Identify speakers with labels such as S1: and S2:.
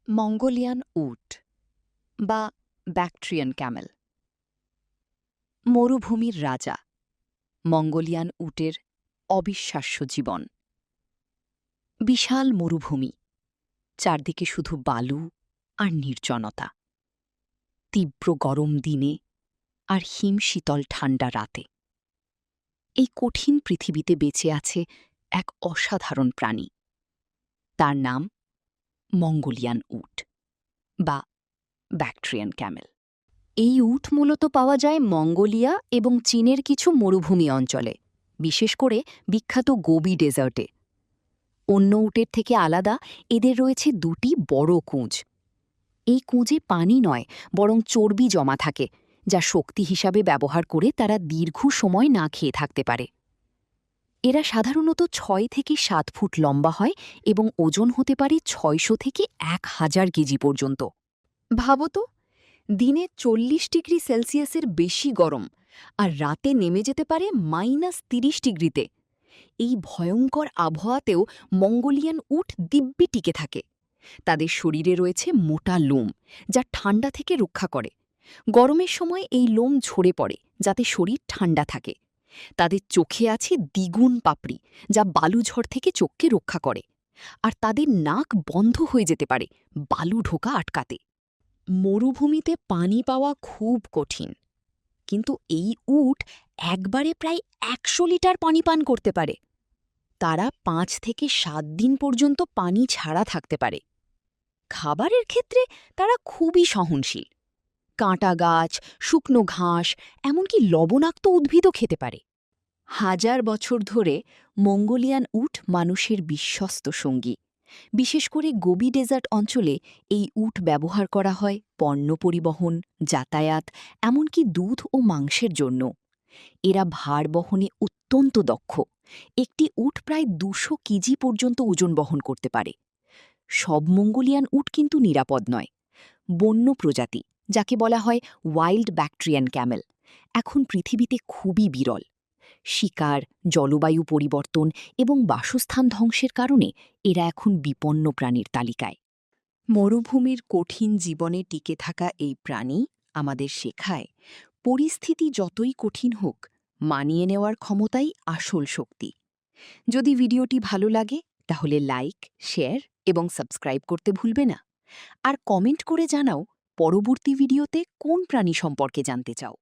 S1: Mongolian উট বা Bactrian Camel মরুভূমির রাজা মঙ্গোলিয়ান উটের অবিশ্বাস্য জীবন। বিশাল মরুভূমি, চারদিকে শুধু বালু আর নির্জনতা, তীব্র গরম দিনে আর হিমশীতল ঠান্ডা রাতে। এই কঠিন পৃথিবীতে বেঁচে আছে এক অসাধারণ প্রাণী, তার নাম মঙ্গোলিয়ান উট বা ব্যাকট্রিয়ান ক্যামেল। এই উট মূলত পাওয়া যায় মঙ্গোলিয়া এবং চীনের কিছু মরুভূমি অঞ্চলে, বিশেষ করে বিখ্যাত গোবি ডেজার্টে। অন্য উটের থেকে আলাদা এদের রয়েছে দুটি বড় কুঁজ। এই কুঁজে পানি নয়, বরং চর্বি জমা থাকে, যা শক্তি হিসাবে ব্যবহার করে তারা দীর্ঘ সময় না খেয়ে থাকতে পারে। এরা সাধারণত ৬ থেকে ৭ ফুট লম্বা হয় এবং ওজন হতে পারে ৬০০ থেকে ১,০০০ কেজি পর্যন্ত। ভাবত, দিনে ৪০ ডিগ্রি সেলসিয়াসের বেশি গরম আর রাতে নেমে যেতে পারে -৩০ ডিগ্রিতে। এই ভয়ঙ্কর আবহাওয়াতেও মঙ্গোলিয়ান উট দিব্যি টিকে থাকে। তাদের শরীরে রয়েছে মোটা লোম, যা ঠান্ডা থেকে রক্ষা করে। গরমের সময় এই লোম ঝরে পড়ে যাতে শরীর ঠান্ডা থাকে। তাদের চোখে আছে দ্বিগুণ পাপড়ি, যা বালুঝড় থেকে চোখকে রক্ষা করে। আর তাদের নাক বন্ধ হয়ে যেতে পারে বালু ঢোকা আটকাতে। মরুভূমিতে পানি পাওয়া খুব কঠিন, কিন্তু এই উট একবারে প্রায় ১০০ লিটার পানি পান করতে পারে। তারা ৫ থেকে ৭ দিন পর্যন্ত পানি ছাড়া থাকতে পারে। খাবারের ক্ষেত্রে তারা খুবই সহনশীল। কাঁটা গাছ, শুকনো ঘাস, এমনকি লবণাক্ত উদ্ভিদও খেতে পারে। হাজার বছর ধরে মঙ্গোলিয়ান উট মানুষের বিশ্বস্ত সঙ্গী। বিশেষ করে গোবি ডেজার্ট অঞ্চলে এই উট ব্যবহার করা হয় পণ্য পরিবহন, যাতায়াত, এমনকি দুধ ও মাংসের জন্য। এরা ভার বহনে অত্যন্ত দক্ষ। একটি উট প্রায় ২০০ কেজি পর্যন্ত ওজন বহন করতে পারে। সব মঙ্গোলিয়ান উট কিন্তু নিরাপদ নয়। বন্য প্রজাতি, যাকে বলা হয় ওয়াইল্ড ব্যাকট্রিয়ান ক্যামেল, এখন পৃথিবীতে খুবই বিরল। শিকার, জলবায়ু পরিবর্তন এবং বাসস্থান ধ্বংসের কারণে এরা এখন বিপন্ন প্রাণীর তালিকায়। মরুভূমির কঠিন জীবনে টিকে থাকা এই প্রাণী আমাদের শেখায়, পরিস্থিতি যতই কঠিন হোক, মানিয়ে নেওয়ার ক্ষমতাই আসল শক্তি। যদি ভিডিওটি ভালো লাগে তাহলে লাইক, শেয়ার এবং সাবস্ক্রাইব করতে ভুলবে না। আর কমেন্ট করে জানাও পরবর্তী ভিডিওতে কোন প্রাণী সম্পর্কে জানতে চাও।